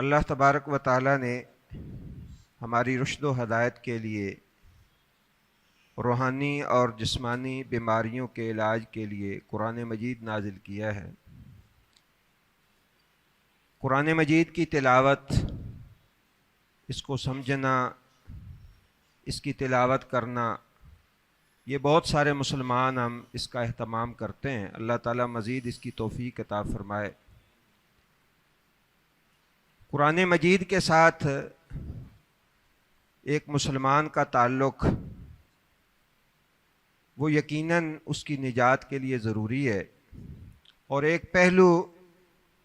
اللہ تبارک و تعالی نے ہماری رشد و ہدایت کے لیے روحانی اور جسمانی بیماریوں کے علاج کے لیے قرآن مجید نازل کیا ہے۔ قرآن مجید کی تلاوت، اس کو سمجھنا، اس کی تلاوت کرنا، یہ بہت سارے مسلمان ہم اس کا اہتمام کرتے ہیں۔ اللہ تعالیٰ مزید اس کی توفیق عطا فرمائے۔ قرآن مجید کے ساتھ ایک مسلمان کا تعلق وہ یقیناً اس کی نجات کے لیے ضروری ہے، اور ایک پہلو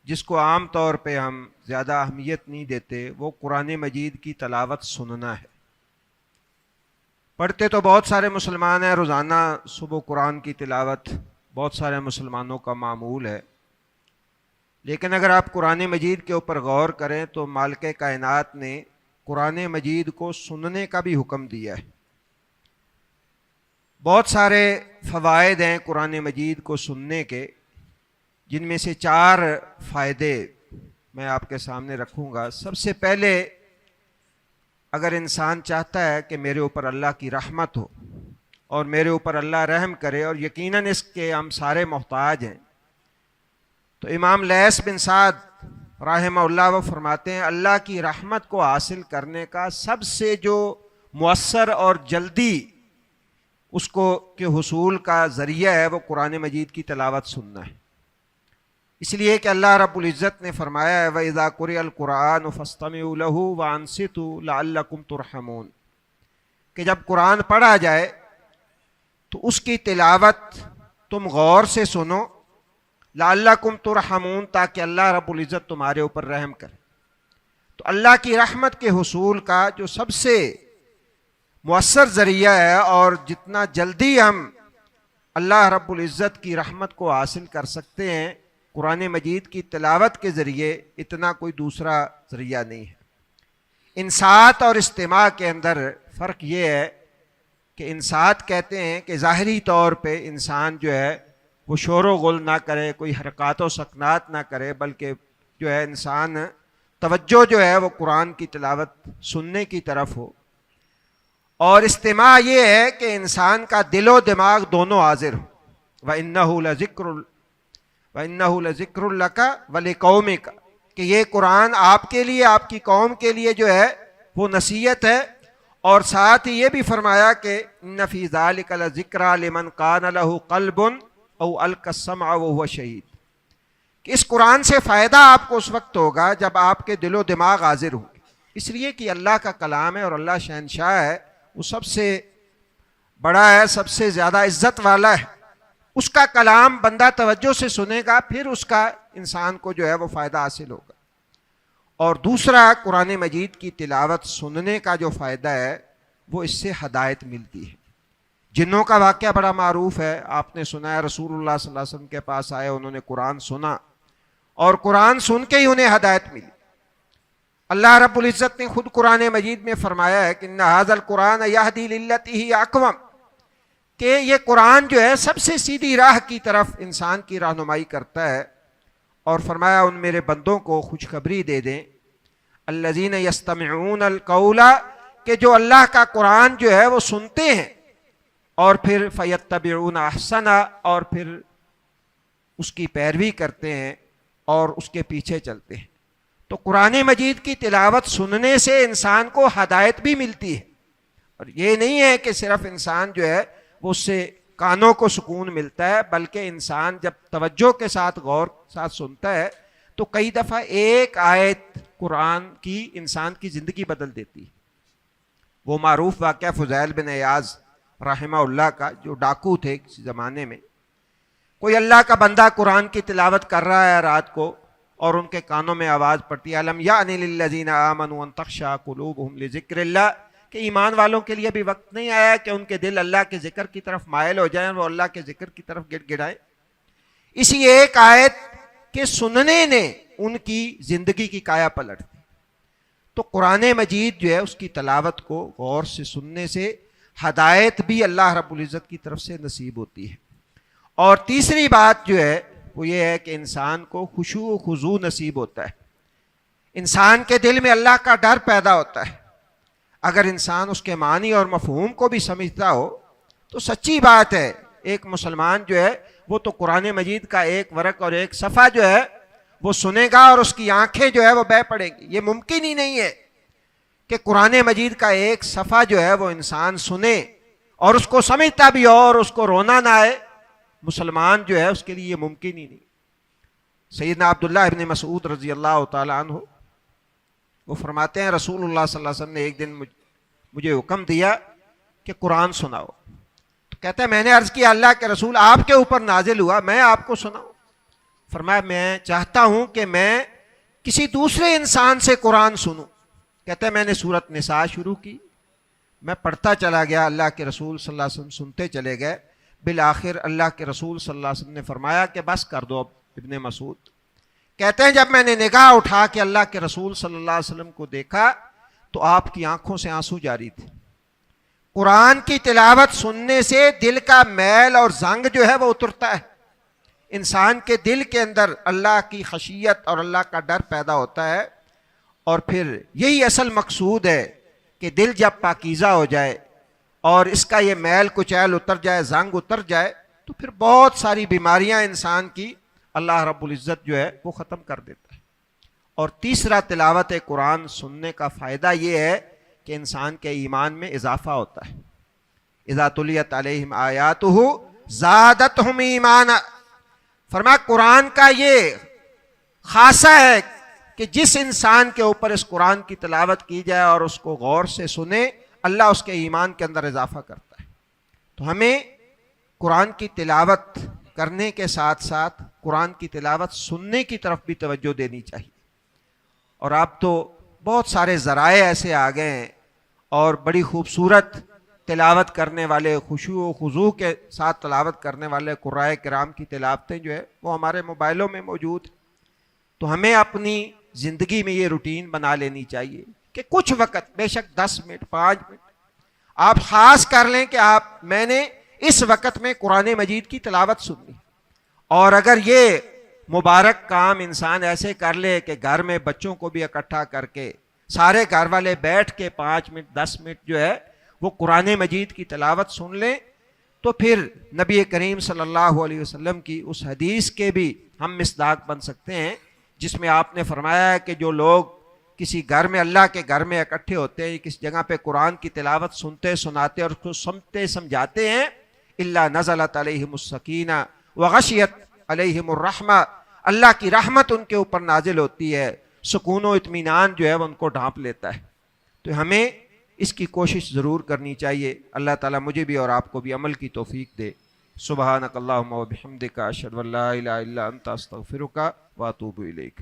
جس کو عام طور پہ ہم زیادہ اہمیت نہیں دیتے وہ قرآن مجید کی تلاوت سننا ہے۔ پڑھتے تو بہت سارے مسلمان ہیں، روزانہ صبح قرآن کی تلاوت بہت سارے مسلمانوں کا معمول ہے، لیکن اگر آپ قرآن مجید کے اوپر غور کریں تو مالک کائنات نے قرآن مجید کو سننے کا بھی حکم دیا ہے۔ بہت سارے فوائد ہیں قرآن مجید کو سننے کے، جن میں سے 4 فائدے میں آپ کے سامنے رکھوں گا۔ سب سے پہلے، اگر انسان چاہتا ہے کہ میرے اوپر اللہ کی رحمت ہو اور میرے اوپر اللہ رحم کرے، اور یقیناً اس کے ہم سارے محتاج ہیں، تو امام لیث بن سعد رحمہ اللہ وہ فرماتے ہیں اللہ کی رحمت کو حاصل کرنے کا سب سے جو مؤثر اور جلدی اس کو کے حصول کا ذریعہ ہے وہ قرآن مجید کی تلاوت سننا ہے۔ اس لیے کہ اللہ رب العزت نے فرمایا ہے وَإِذَا قُرِئَ الْقُرْآنُ فَاسْتَمِعُوا لَهُ وَأَنصِتُوا لَعَلَّكُمْ تُرْحَمُونَ، کہ جب قرآن پڑھا جائے تو اس کی تلاوت تم غور سے سنو، لعلکم ترحمون، تاکہ اللہ رب العزت تمہارے اوپر رحم کرے۔ تو اللہ کی رحمت کے حصول کا جو سب سے مؤثر ذریعہ ہے، اور جتنا جلدی ہم اللہ رب العزت کی رحمت کو حاصل کر سکتے ہیں قرآن مجید کی تلاوت کے ذریعے، اتنا کوئی دوسرا ذریعہ نہیں ہے۔ انصات اور استماع کے اندر فرق یہ ہے کہ انصات کہتے ہیں کہ ظاہری طور پہ انسان جو ہے وہ شور و غل نہ کرے، کوئی حرکات و سکنات نہ کرے، بلکہ جو ہے انسان توجہ جو ہے وہ قرآن کی تلاوت سننے کی طرف ہو۔ اور استماع یہ ہے کہ انسان کا دل و دماغ دونوں حاضر ہو۔ وَإِنَّهُ لَذِكْرٌ لَكَ وَلِقَوْمِكَ، کہ یہ قرآن آپ کے لیے، آپ کی قوم کے لیے جو ہے وہ نصیحت ہے۔ اور ساتھ ہی یہ بھی فرمایا کہ إِنَّ فِي ذَلِكَ لَذِكْرَىٰ لِمَنْ كَانَ لَهُ قَلْبٌ أَوْ أَلْقَى السَّمْعَ وَهُوَ شَهِيدٌ، کہ اس قرآن سے فائدہ آپ کو اس وقت ہوگا جب آپ کے دل و دماغ حاضر ہوں گے، اس لیے کہ اللہ کا کلام ہے اور اللہ شہنشاہ ہے، وہ سب سے بڑا ہے، سب سے زیادہ عزت والا ہے۔ اس کا کلام بندہ توجہ سے سنے گا، پھر اس کا انسان کو جو ہے وہ فائدہ حاصل ہوگا۔ اور دوسرا، قرآن مجید کی تلاوت سننے کا جو فائدہ ہے وہ اس سے ہدایت ملتی ہے۔ جنوں کا واقعہ بڑا معروف ہے، آپ نے سنا ہے، رسول اللہ صلی اللہ علیہ وسلم کے پاس آئے، انہوں نے قرآن سنا اور قرآن سن کے ہی انہیں ہدایت ملی۔ اللہ رب العزت نے خود قرآن مجید میں فرمایا ہے کہ إِنَّ هَذَا الْقُرْآنَ يَهْدِي لِلَّتِي هِيَ أَقْوَمُ، کہ یہ قرآن جو ہے سب سے سیدھی راہ کی طرف انسان کی رہنمائی کرتا ہے۔ اور فرمایا ان میرے بندوں کو خوشخبری دے دیں الَّذِينَ يَسْتَمِعُونَ الْقَوْلَ، کہ جو اللہ کا قرآن جو ہے وہ سنتے ہیں اور پھر فَيَتَّبِعُونَ أَحْسَنَ، اور پھر اس کی پیروی کرتے ہیں اور اس کے پیچھے چلتے ہیں۔ تو قرآن مجید کی تلاوت سننے سے انسان کو ہدایت بھی ملتی ہے، اور یہ نہیں ہے کہ صرف انسان جو ہے وہ اس سے کانوں کو سکون ملتا ہے، بلکہ انسان جب توجہ کے ساتھ غور ساتھ سنتا ہے تو کئی دفعہ ایک آیت قرآن کی انسان کی زندگی بدل دیتی ہے۔ وہ معروف واقعہ فضیل بن عیاض رحمہ اللہ کا، جو ڈاکو تھے کسی زمانے میں، کوئی اللہ کا بندہ قرآن کی تلاوت کر رہا ہے رات کو، اور ان کے کانوں میں آواز پڑتی ہے الم یعن للذین آمنوا ان تخشع قلوبہم لذکر اللہ، کہ ایمان والوں کے لیے ابھی وقت نہیں آیا کہ ان کے دل اللہ کے ذکر کی طرف مائل ہو جائیں، وہ اللہ کے ذکر کی طرف گڑ گڑائیں۔ اسی ایک آیت کے سننے نے ان کی زندگی کی کایا پلٹ دی۔ تو قرآن مجید جو ہے اس کی تلاوت کو غور سے سننے سے ہدایت بھی اللہ رب العزت کی طرف سے نصیب ہوتی ہے۔ اور تیسری بات جو ہے وہ یہ ہے کہ انسان کو خشوع و خضوع نصیب ہوتا ہے۔ انسان کے دل میں اللہ کا ڈر پیدا ہوتا ہے۔ اگر انسان اس کے معنی اور مفہوم کو بھی سمجھتا ہو تو سچی بات ہے ایک مسلمان جو ہے وہ تو قرآن مجید کا ایک ورق اور ایک صفحہ جو ہے وہ سنے گا اور اس کی آنکھیں جو ہے وہ بہہ پڑیں گی۔ یہ ممکن ہی نہیں ہے کہ قرآن مجید کا ایک صفحہ جو ہے وہ انسان سنے اور اس کو سمجھتا بھی ہو اور اس کو رونا نہ آئے۔ مسلمان جو ہے اس کے لیے یہ ممکن ہی نہیں۔ سیدنا عبداللہ ابن مسعود رضی اللہ تعالیٰ عنہ وہ فرماتے ہیں رسول اللہ صلی اللہ علیہ وسلم نے ایک دن مجھے حکم دیا کہ قرآن سناؤ۔ تو کہتا ہے میں نے عرض کیا اللہ کے رسول آپ کے اوپر نازل ہوا، میں آپ کو سناؤں؟ فرمایا میں چاہتا ہوں کہ میں کسی دوسرے انسان سے قرآن سنوں۔ کہتا ہے میں نے سورۃ نساء شروع کی، میں پڑھتا چلا گیا، اللہ کے رسول صلی اللہ علیہ وسلم سنتے چلے گئے۔ بالآخر اللہ کے رسول صلی اللہ علیہ وسلم نے فرمایا کہ بس کر دو اب ابن مسعود۔ کہتے ہیں جب میں نے نگاہ اٹھا کے اللہ کے رسول صلی اللہ علیہ وسلم کو دیکھا تو آپ کی آنکھوں سے آنسو جاری تھے۔ قرآن کی تلاوت سننے سے دل کا میل اور زنگ جو ہے وہ اترتا ہے، انسان کے دل کے اندر اللہ کی خشیت اور اللہ کا ڈر پیدا ہوتا ہے، اور پھر یہی اصل مقصود ہے کہ دل جب پاکیزہ ہو جائے اور اس کا یہ میل کچیل اتر جائے، زنگ اتر جائے، تو پھر بہت ساری بیماریاں انسان کی اللہ رب العزت جو ہے وہ ختم کر دیتا ہے۔ اور تیسرا تلاوت قرآن سننے کا فائدہ یہ ہے کہ انسان کے ایمان میں اضافہ ہوتا ہے۔ اذا تلیت علیہم آیاتہ زادتہم ایمانا، فرمایا قرآن کا یہ خاصہ ہے کہ جس انسان کے اوپر اس قرآن کی تلاوت کی جائے اور اس کو غور سے سنے، اللہ اس کے ایمان کے اندر اضافہ کرتا ہے۔ تو ہمیں قرآن کی تلاوت کرنے کے ساتھ ساتھ قرآن کی تلاوت سننے کی طرف بھی توجہ دینی چاہیے۔ اور اب تو بہت سارے ذرائع ایسے آ گئے ہیں اور بڑی خوبصورت تلاوت کرنے والے، خشوع و خضوع کے ساتھ تلاوت کرنے والے قرائے کرام کی تلاوتیں جو ہے وہ ہمارے موبائلوں میں موجود ہیں۔ تو ہمیں اپنی زندگی میں یہ روٹین بنا لینی چاہیے کہ کچھ وقت، بے شک 10 منٹ 5 منٹ آپ خاص کر لیں کہ میں نے اس وقت میں قرآن مجید کی تلاوت سننی۔ اور اگر یہ مبارک کام انسان ایسے کر لے کہ گھر میں بچوں کو بھی اکٹھا کر کے سارے گھر والے بیٹھ کے 5 منٹ 10 منٹ جو ہے وہ قرآن مجید کی تلاوت سن لیں، تو پھر نبی کریم صلی اللہ علیہ وسلم کی اس حدیث کے بھی ہم مصداق بن سکتے ہیں جس میں آپ نے فرمایا ہے کہ جو لوگ کسی گھر میں، اللہ کے گھر میں اکٹھے ہوتے ہیں، کس جگہ پہ قرآن کی تلاوت سنتے سناتے اور اس کو سمجھتے سمجھاتے ہیں، الا نزلت علیہم السکینہ وغشیت علیہم الرحمہ، اللہ کی رحمت ان کے اوپر نازل ہوتی ہے، سکون و اطمینان جو ہے وہ ان کو ڈھانپ لیتا ہے۔ تو ہمیں اس کی کوشش ضرور کرنی چاہیے۔ اللہ تعالیٰ مجھے بھی اور آپ کو بھی عمل کی توفیق دے۔ سبحانک اللہم و بحمدک، اشہد ان لا الہ الا انت، استغفرک و اتوب الیک۔